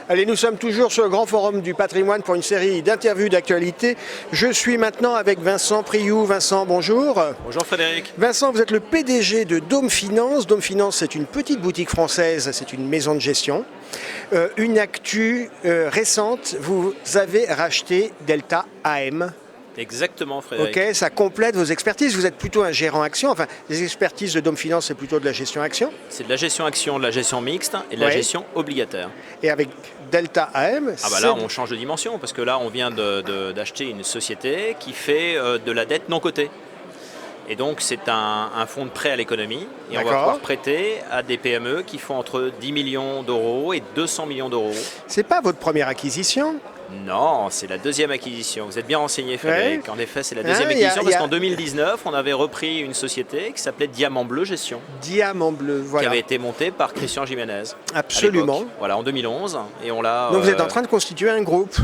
Allez, nous sommes toujours sur le Grand Forum du Patrimoine pour une série d'interviews d'actualité. Je suis maintenant avec Vincent Priou. Vincent, bonjour. Bonjour Frédéric. Vincent, vous êtes le PDG de Dôme Finance. Dôme Finance, c'est une petite boutique française, c'est une maison de gestion. Une actu récente, vous avez racheté Delta AM. Exactement Frédéric. Ok, ça complète vos expertises. Vous êtes plutôt un gérant action. Enfin, les expertises de Dôme Finance, c'est plutôt de la gestion action. C'est de la gestion action, de la gestion mixte et de la gestion obligataire. Et avec Delta AM, là on change de dimension parce que là on vient d'acheter une société qui fait de la dette non cotée. Et donc c'est un fonds de prêt à l'économie et on va pouvoir prêter à des PME qui font entre 10 millions d'euros et 200 millions d'euros. C'est pas votre première acquisition? Non, c'est la deuxième acquisition. Vous êtes bien renseigné Frédéric. En effet, c'est la deuxième acquisition parce qu'en 2019, on avait repris une société qui s'appelait Diamant Bleu Gestion. Diamant Bleu, voilà. Qui avait été montée par Christian Jiménez. Absolument. Voilà, en 2011. Et on l'a. Donc vous êtes en train de constituer un groupe?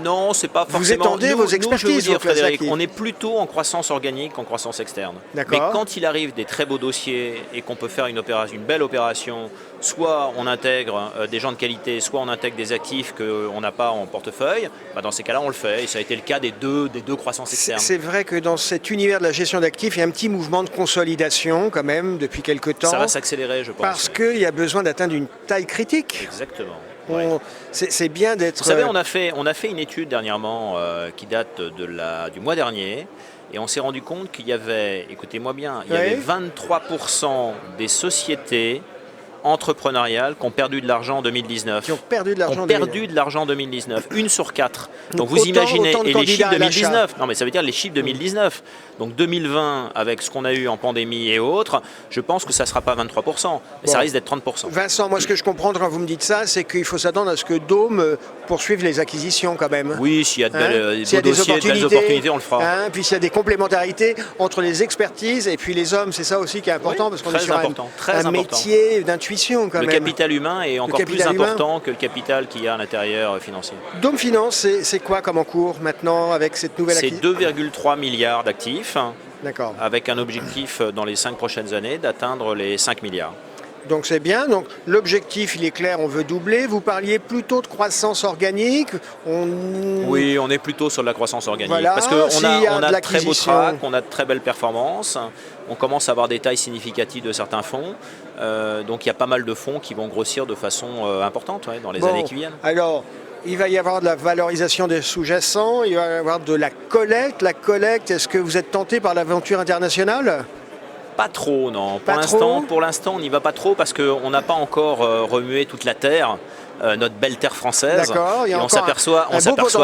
Non, c'est pas forcément. Vous étendez vos expertises, je veux vous dire, Frédéric, on est plutôt en croissance organique qu'en croissance externe. Mais quand il arrive des très beaux dossiers et qu'on peut faire une belle opération, soit on intègre des gens de qualité, soit on intègre des actifs qu'on n'a pas en portefeuille, dans ces cas-là, on le fait. Et ça a été le cas des deux croissances externes. C'est vrai que dans cet univers de la gestion d'actifs, il y a un petit mouvement de consolidation quand même depuis quelques temps. Ça va s'accélérer, je pense. Parce qu'il y a besoin d'atteindre une taille critique. Exactement. C'est bien d'être... Vous savez, on a fait une étude dernièrement qui date du mois dernier et on s'est rendu compte qu'il y avait, écoutez-moi bien, il y avait 23% des sociétés entrepreneuriales qui ont perdu de l'argent en 2019. Qui ont perdu de l'argent en 2019. Une sur quatre. Donc vous imaginez, et les chiffres 2019, non mais ça veut dire les chiffres 2019. Donc 2020, avec ce qu'on a eu en pandémie et autres, je pense que ça ne sera pas 23%, mais ça risque d'être 30%. Vincent, moi ce que je comprends quand vous me dites ça, c'est qu'il faut s'attendre à ce que Dôme poursuive les acquisitions quand même. Oui, s'il y a des opportunités, on le fera. Puis s'il y a des complémentarités entre les expertises et puis les hommes, c'est ça aussi qui est important, parce qu'on est sur un métier d'intuition quand même. Le capital humain est encore plus important que le capital qu'il y a à l'intérieur financier. Dôme Finance, c'est quoi comme encours maintenant avec cette nouvelle acquisition? C'est 2,3 milliards d'actifs. D'accord. Avec un objectif dans les 5 prochaines années d'atteindre les 5 milliards. Donc c'est bien, donc l'objectif il est clair, on veut doubler. Vous parliez plutôt de croissance organique. Oui, on est plutôt sur de la croissance organique. Voilà, parce qu'on a de très beaux tracks, on a de très belles performances, on commence à avoir des tailles significatives de certains fonds. Donc il y a pas mal de fonds qui vont grossir de façon importante dans les années qui viennent. Alors, il va y avoir de la valorisation des sous-jacents, il va y avoir de la collecte. La collecte, est-ce que vous êtes tenté par l'aventure internationale? Pas trop, non. Pour l'instant, on n'y va pas trop parce qu'on n'a pas encore remué toute la terre, notre belle terre française. D'accord. Et on s'aperçoit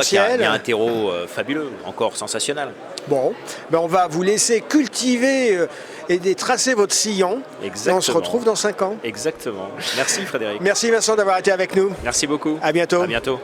qu'il y a un terreau fabuleux, encore sensationnel. Bon, on va vous laisser cultiver et tracer votre sillon. Exactement. Et on se retrouve dans 5 ans. Exactement. Merci Frédéric. Merci Vincent d'avoir été avec nous. Merci beaucoup. À bientôt. À bientôt.